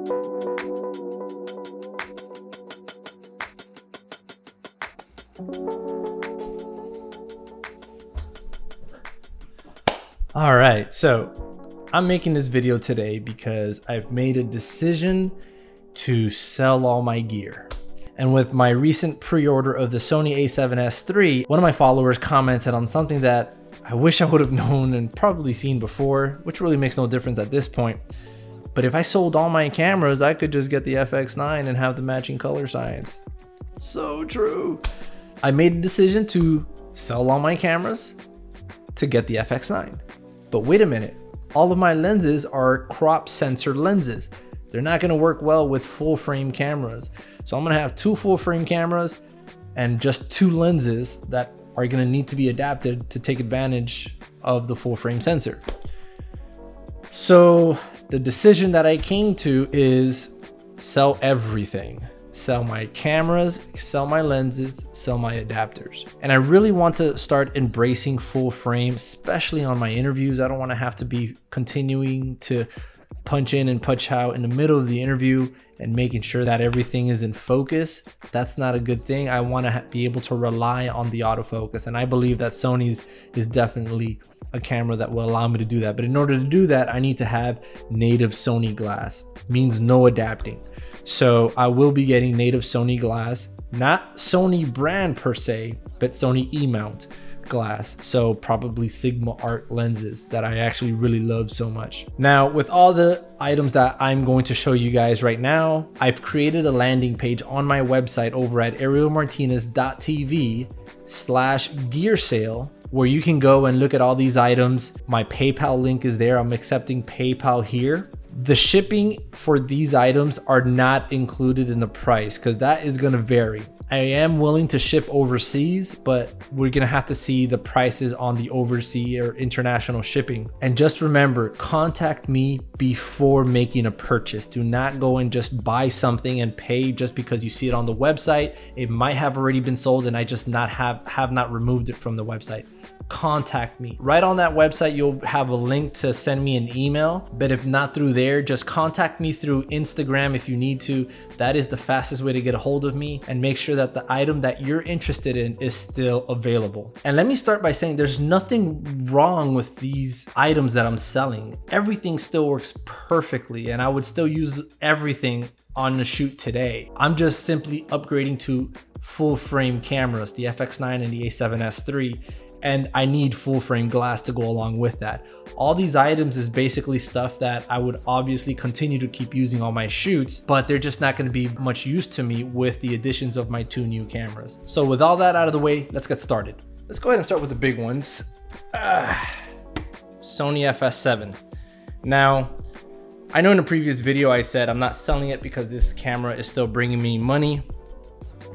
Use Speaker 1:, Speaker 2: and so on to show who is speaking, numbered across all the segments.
Speaker 1: All right, so I'm making this video today because I've made a decision to sell all my gear. And with my recent pre-order of the Sony A7S III, one of my followers commented on something that I wish I would have known and probably seen before, which really makes no difference at this point. But if I sold all my cameras, I could just get the FX9 and have the matching color science. So true. I made a decision to sell all my cameras to get the FX9. But wait a minute, all of my lenses are crop sensor lenses. They're not gonna work well with full frame cameras. So I'm gonna have two full frame cameras and just two lenses that are gonna need to be adapted to take advantage of the full frame sensor. So the decision that I came to is sell everything. Sell my cameras, sell my lenses, sell my adapters. And I really want to start embracing full frame, especially on my interviews. I don't want to have to be continuing to punch in and punch out in the middle of the interview and making sure that everything is in focus. That's not a good thing. I want to be able to rely on the autofocus. And I believe that Sony's is definitely a camera that will allow me to do that. But in order to do that, I need to have native Sony glass. Means no adapting. So I will be getting native Sony glass, not Sony brand per se, but Sony E-mount glass. So probably Sigma Art lenses that I actually really love so much. Now, with all the items that I'm going to show you guys right now, I've created a landing page on my website over at arielmartinez.tv/gear sale, where you can go and look at all these items. My PayPal link is there. I'm accepting PayPal here. The shipping for these items are not included in the price because that is going to vary. I am willing to ship overseas, but we're going to have to see the prices on the overseas or international shipping. And just remember, contact me before making a purchase. Do not go and just buy something and pay just because you see it on the website. It might have already been sold and I just have not removed it from the website. Contact me. Right on that website, you'll have a link to send me an email, but if not through there, just contact me through Instagram if you need to. That is the fastest way to get a hold of me, and make sure that the item that you're interested in is still available. And let me start by saying there's nothing wrong with these items that I'm selling. Everything still works perfectly, and I would still use everything on the shoot today. I'm just simply upgrading to full frame cameras, the FX9 and the A7S III. And I need full frame glass to go along with that. All these items is basically stuff that I would obviously continue to keep using on my shoots, but they're just not gonna be much use to me with the additions of my two new cameras. So with all that out of the way, let's get started. Let's go ahead and start with the big ones. Sony FS7. Now, I know in a previous video I said I'm not selling it because this camera is still bringing me money.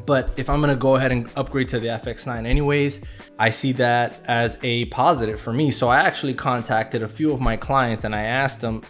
Speaker 1: But if I'm gonna go ahead and upgrade to the FX9 anyways, I see that as a positive for me. So I actually contacted a few of my clients and I asked them,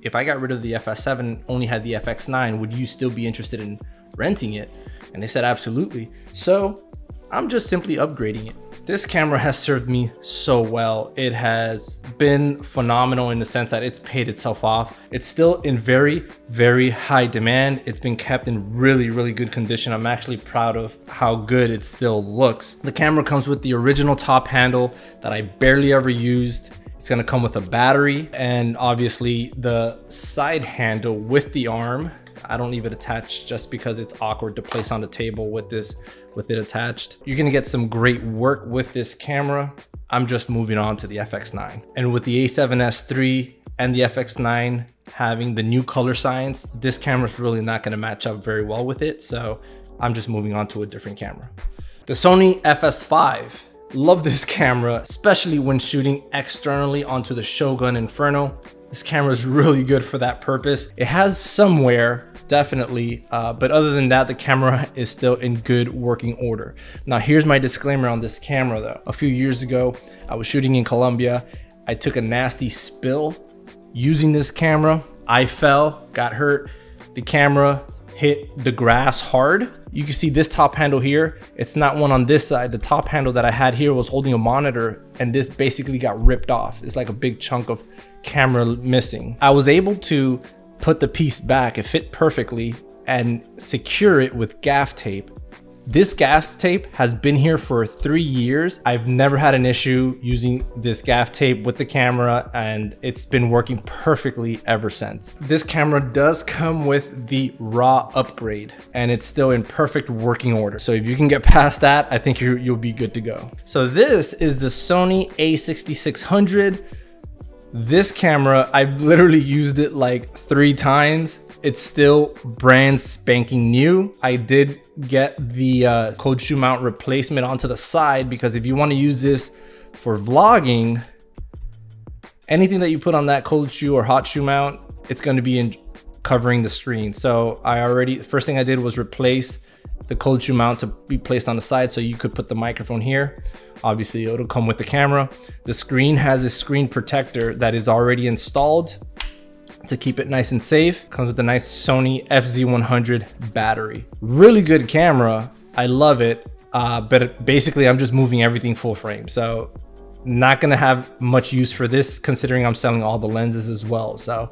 Speaker 1: if I got rid of the FS7, only had the FX9, would you still be interested in renting it? And they said, absolutely. So I'm just simply upgrading it. This camera has served me so well. It has been phenomenal in the sense that it's paid itself off. It's still in very, very high demand. It's been kept in really, really good condition. I'm actually proud of how good it still looks. The camera comes with the original top handle that I barely ever used. It's gonna come with a battery and obviously the side handle with the arm. I don't leave it attached just because it's awkward to place on the table with it attached. You're gonna get some great work with this camera. I'm just moving on to the FX9. And with the A7S III and the FX9 having the new color science, this camera's really not gonna match up very well with it. So I'm just moving on to a different camera. The Sony FS5. Love this camera, especially when shooting externally onto the Shogun Inferno. This camera is really good for that purpose. It has some wear, definitely, but other than that, the camera is still in good working order. Now, here's my disclaimer on this camera though. A few years ago, I was shooting in Colombia. I took a nasty spill using this camera. I fell, got hurt. The camera hit the grass hard. You can see this top handle here. It's not one on this side. The top handle that I had here was holding a monitor and this basically got ripped off. It's like a big chunk of camera missing. I was able to put the piece back, it fit perfectly, and secure it with gaff tape. This gaff tape has been here for 3 years. I've never had an issue using this gaff tape with the camera, and it's been working perfectly ever since. This camera does come with the RAW upgrade, and it's still in perfect working order. So if you can get past that, I think you'll be good to go. So this is the Sony A6600. This camera, I've literally used it like 3 times. It's still brand spanking new. I did get the cold shoe mount replacement onto the side, because if you want to use this for vlogging, anything that you put on that cold shoe or hot shoe mount, it's going to be covering the screen. So first thing I did was replace the cold shoe mount to be placed on the side, so you could put the microphone here. Obviously it'll come with the camera. The screen has a screen protector that is already installed to keep it nice and safe. Comes with a nice Sony FS7 battery. Really good camera. I love it. But basically I'm just moving everything full frame. So not gonna have much use for this, considering I'm selling all the lenses as well. So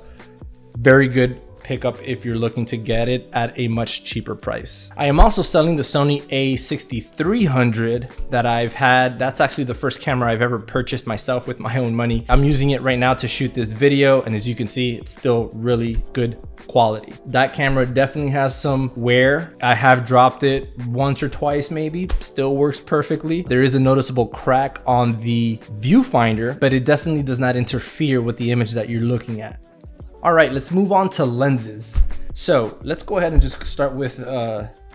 Speaker 1: very good pickup if you're looking to get it at a much cheaper price. I am also selling the Sony A6300 that I've had. That's actually the first camera I've ever purchased myself with my own money. I'm using it right now to shoot this video, and as you can see, it's still really good quality. That camera definitely has some wear. I have dropped it once or twice maybe, still works perfectly. There is a noticeable crack on the viewfinder, but it definitely does not interfere with the image that you're looking at. All right, let's move on to lenses. So let's go ahead and just start with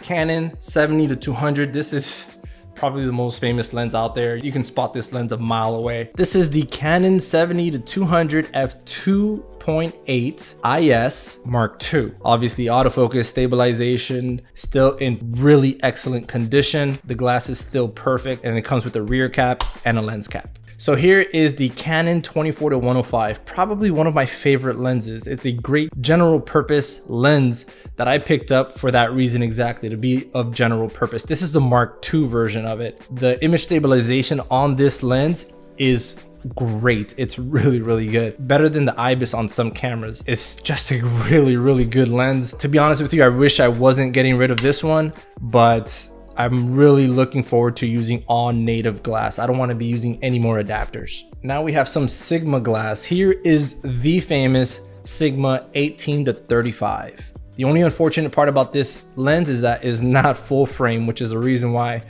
Speaker 1: Canon 70-200. This is probably the most famous lens out there. You can spot this lens a mile away. This is the Canon 70-200 f2.8 IS Mark II. Obviously autofocus, stabilization, still in really excellent condition. The glass is still perfect, and it comes with a rear cap and a lens cap. So here is the Canon 24-105, probably one of my favorite lenses. It's a great general purpose lens that I picked up for that reason exactly, to be of general purpose. This is the Mark II version of it. The image stabilization on this lens is great. It's really, really good. Better than the IBIS on some cameras. It's just a really, really good lens. To be honest with you, I wish I wasn't getting rid of this one, but I'm really looking forward to using all native glass. I don't want to be using any more adapters. Now we have some Sigma glass. Here is the famous Sigma 18-35. The only unfortunate part about this lens is that it's not full frame, which is the reason why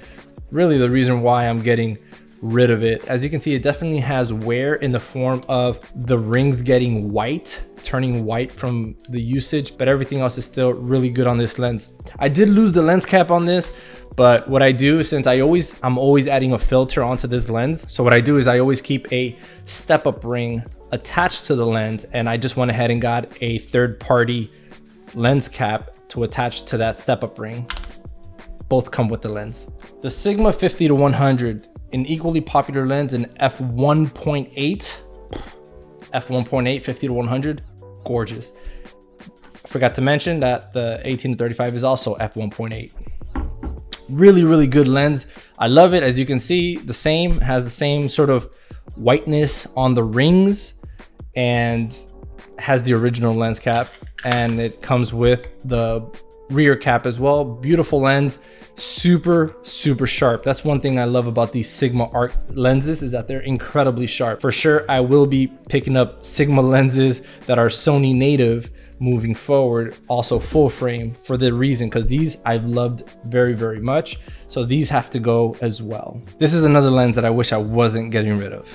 Speaker 1: I'm getting rid of it. As you can see, it definitely has wear in the form of the rings getting white, turning white from the usage, but everything else is still really good on this lens. I did lose the lens cap on this, but what I do, since I'm always adding a filter onto this lens, so what I do is I always keep a step-up ring attached to the lens, and I just went ahead and got a third-party lens cap to attach to that step-up ring. Both come with the lens. The Sigma 50-100, an equally popular lens in f1.8, 50-100, gorgeous. I forgot to mention that the 18-35 is also f1.8. Really, really good lens. I love it. As you can see, has the same sort of whiteness on the rings, and has the original lens cap, and it comes with the rear cap as well. Beautiful lens, super, super sharp. That's one thing I love about these Sigma Art lenses, is that they're incredibly sharp. For sure, I will be picking up Sigma lenses that are Sony native moving forward, also full frame, for the reason, because these I've loved very, very much. So these have to go as well. This is another lens that I wish I wasn't getting rid of.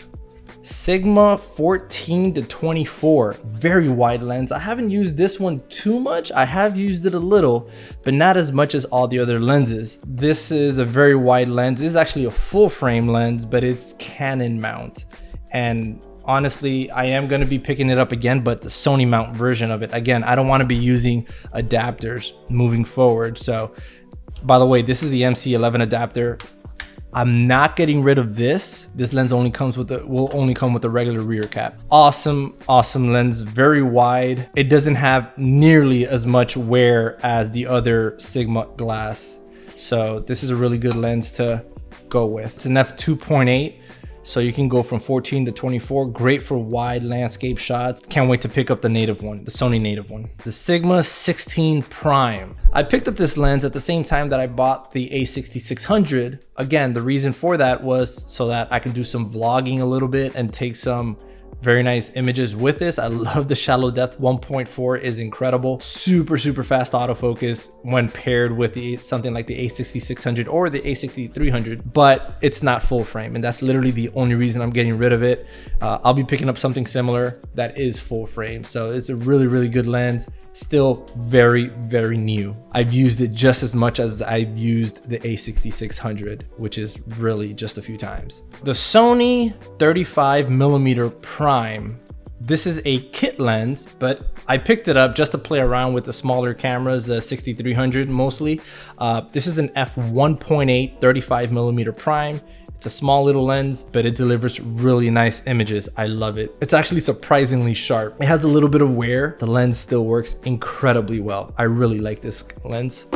Speaker 1: Sigma 14-24, very wide lens. I haven't used this one too much. I have used it a little, but not as much as all the other lenses. This is a very wide lens. This is actually a full frame lens, but it's Canon mount. And honestly, I am going to be picking it up again, but the Sony mount version of it. Again, I don't want to be using adapters moving forward. So, by the way, this is the MC11 adapter. I'm not getting rid of this. This lens will only come with the regular rear cap. Awesome, awesome lens, very wide. It doesn't have nearly as much wear as the other Sigma glass. So this is a really good lens to go with. It's an f2.8. So you can go from 14 to 24, great for wide landscape shots. Can't wait to pick up the native one, the Sony native one. The Sigma 16 Prime. I picked up this lens at the same time that I bought the A6600. Again, the reason for that was so that I can do some vlogging a little bit and take some very nice images with this. I love the shallow depth. 1.4 is incredible. Super fast autofocus when paired with something like the A6600 or the A6300, but it's not full frame, and that's literally the only reason I'm getting rid of it. I'll be picking up something similar that is full frame. So it's a really good lens. Still very new. I've used it just as much as I've used the A6600, which is really just a few times. The Sony 35mm Prime. This is a kit lens, but I picked it up just to play around with the smaller cameras, the 6300 mostly. This is an f1.8 35mm Prime. It's a small little lens, but it delivers really nice images. I love it. It's actually surprisingly sharp. It has a little bit of wear. The lens still works incredibly well. I really like this lens.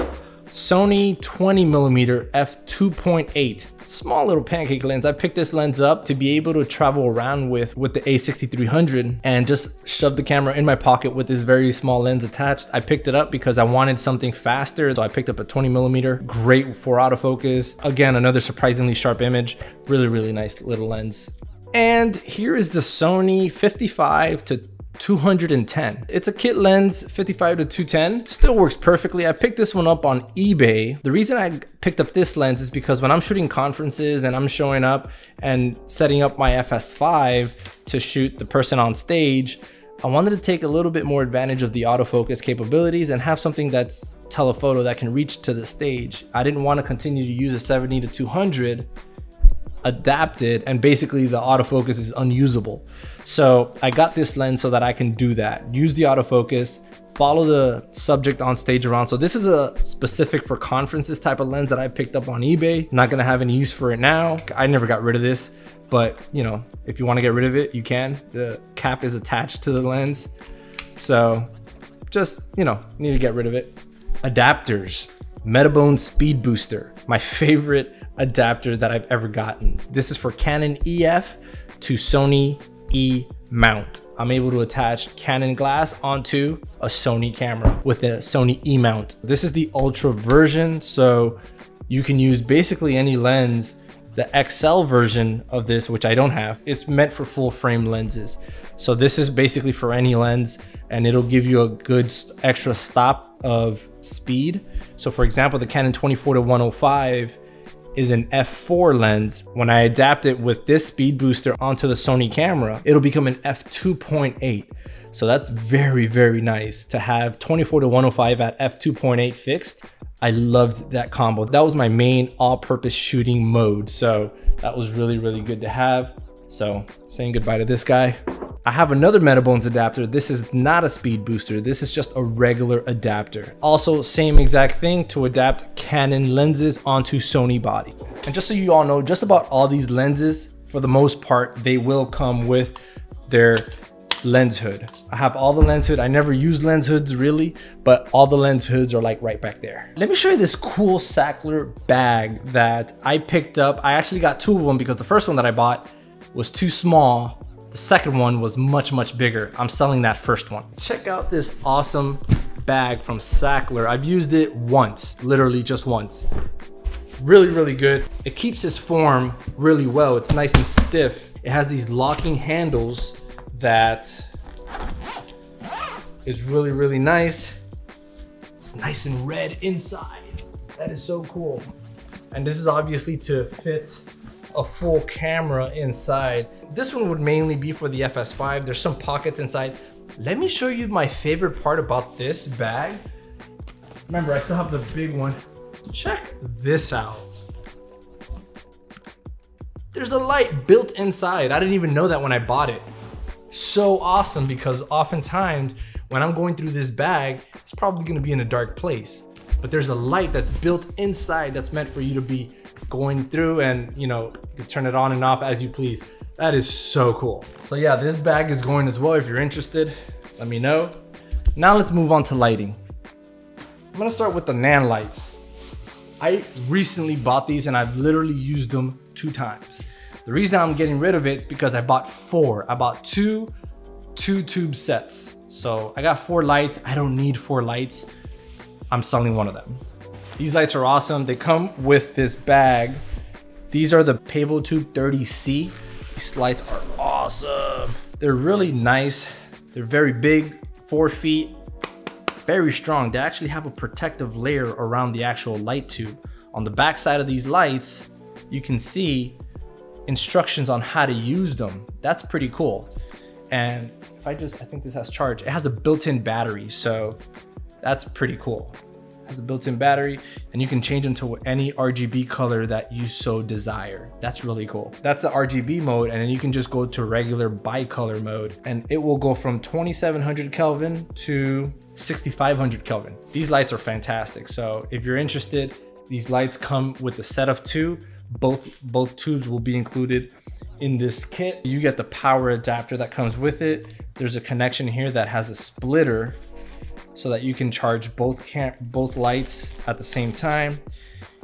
Speaker 1: Sony 20mm f2.8. Small little pancake lens. I picked this lens up to be able to travel around with the A6300 and just shove the camera in my pocket with this very small lens attached. I picked it up because I wanted something faster, so I picked up a 20mm. Great for autofocus. Again, another surprisingly sharp image. Really nice little lens. And here is the Sony 55 to 210. It's a kit lens, 55 to 210. Still works perfectly. I picked this one up on eBay. The reason I picked up this lens is because when I'm shooting conferences and I'm showing up and setting up my FS5 to shoot the person on stage, I wanted to take a little bit more advantage of the autofocus capabilities and have something that's telephoto that can reach to the stage. I didn't want to continue to use a 70 to 200 adapted and basically the autofocus is unusable. So I got this lens so that I can do that, use the autofocus, follow the subject on stage around. So this is a specific for conferences type of lens that I picked up on eBay. Not gonna have any use for it now. I never got rid of this, but you know, if you want to get rid of it, you can. The cap is attached to the lens, so just, you know, need to get rid of it. Adapters. Metabones speed booster, my favorite adapter that I've ever gotten. This is for Canon EF to Sony E mount. I'm able to attach Canon glass onto a Sony camera with a Sony E mount. This is the ultra version, so you can use basically any lens. The XL version of this, which I don't have, it's meant for full frame lenses. So this is basically for any lens, and it'll give you a good extra stop of speed. So for example, the Canon 24 to 105 is an f4 lens. When I adapt it with this speed booster onto the Sony camera, it'll become an f2.8. So that's very nice to have 24 to 105 at f2.8 fixed. I loved that combo. That was my main all-purpose shooting mode. So that was really good to have. So saying goodbye to this guy. I have another Metabones adapter. This is not a speed booster. This is just a regular adapter. Also, same exact thing to adapt Canon lenses onto Sony body. And just so you all know, just about all these lenses, for the most part, they will come with their lens hood. I have all the lens hood. I never use lens hoods really, but all the lens hoods are like right back there. Let me show you this cool Sackler bag that I picked up. I actually got two of them because the first one that I bought was too small. The second one was much bigger. I'm selling that first one. Check out this awesome bag from Sackler. I've used it once, literally just once. Really good. It keeps its form really well. It's nice and stiff. It has these locking handles that is really nice. It's nice and red inside. That is so cool. And this is obviously to fit a full camera inside. This one would mainly be for the FS5. There's some pockets inside. Let me show you my favorite part about this bag. Remember, I still have the big one. Check this out. There's a light built inside. I didn't even know that when I bought it. So awesome, because oftentimes when I'm going through this bag, it's probably gonna be in a dark place. But there's a light that's built inside that's meant for you to be going through, and you know, you can turn it on and off as you please. That is so cool. So yeah, this bag is going as well. If you're interested, let me know. Now let's move on to lighting. I'm gonna start with the Nan lights. I recently bought these and I've literally used them 2 times. The reason I'm getting rid of it is because I bought 4. I bought two tube sets. So I got 4 lights. I don't need 4 lights. I'm selling one of them. These lights are awesome. They come with this bag. These are the PavoTube 30C. These lights are awesome. They're really nice. They're very big, 4 feet, very strong. They actually have a protective layer around the actual light tube. On the back side of these lights, you can see instructions on how to use them. That's pretty cool. And if I think this has charge. It has a built-in battery, so that's pretty cool. It has a built-in battery, and you can change them to any RGB color that you so desire. That's really cool. That's the RGB mode, and then you can just go to regular bicolor mode, and it will go from 2700 Kelvin to 6500 Kelvin. These lights are fantastic. So if you're interested, these lights come with a set of 2. Both tubes will be included in this kit. You get the power adapter that comes with it. There's a connection here that has a splitter so that you can charge both lights at the same time.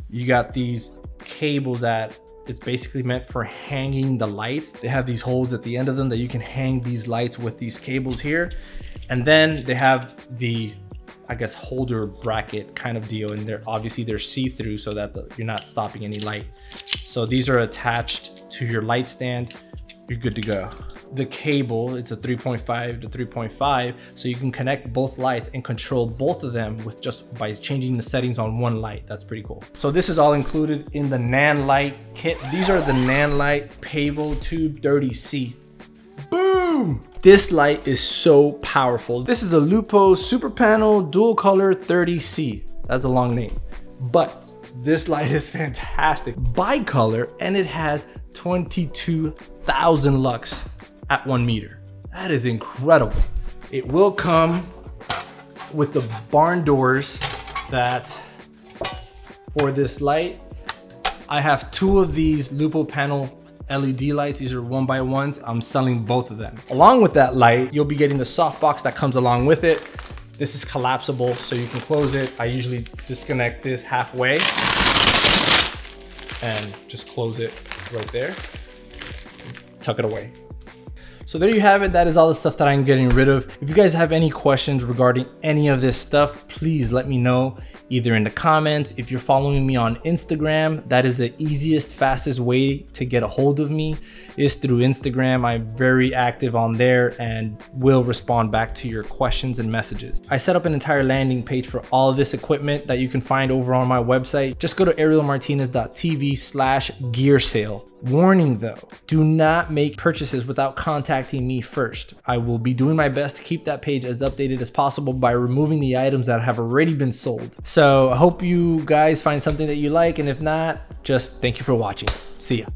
Speaker 1: You got these cables that it's basically meant for hanging the lights. They have these holes at the end of them that you can hang these lights with these cables here. And then they have the, I guess, holder bracket kind of deal, and they're see-through so that you're not stopping any light. So these are attached to your light stand. You're good to go. The cable, it's a 3.5 to 3.5, so you can connect both lights and control both of them with just by changing the settings on one light. That's pretty cool. So this is all included in the Nan Light kit. These are the Nan Light PavoTube 30C. Boom! This light is so powerful. This is the Lupo Super Panel Dual Color 30C. That's a long name, but this light is fantastic. Bicolor, and it has 22,000 lux at 1 meter. That is incredible. It will come with the barn doors that for this light. I have 2 of these Lupo Panel LED lights. These are 1x1s. I'm selling both of them. Along with that light, you'll be getting the softbox that comes along with it. This is collapsible, so you can close it. I usually disconnect this halfway and just close it right there. Tuck it away. So there you have it. That is all the stuff that I'm getting rid of. If you guys have any questions regarding any of this stuff, please let me know either in the comments. If you're following me on Instagram, that is the easiest, fastest way to get a hold of me is through Instagram. I'm very active on there and will respond back to your questions and messages. I set up an entire landing page for all of this equipment that you can find over on my website. Just go to arielmartinez.tv/gear sale. Warning though, do not make purchases without contacting me first. I will be doing my best to keep that page as updated as possible by removing the items that have already been sold. So I hope you guys find something that you like, and if not, just thank you for watching. See ya.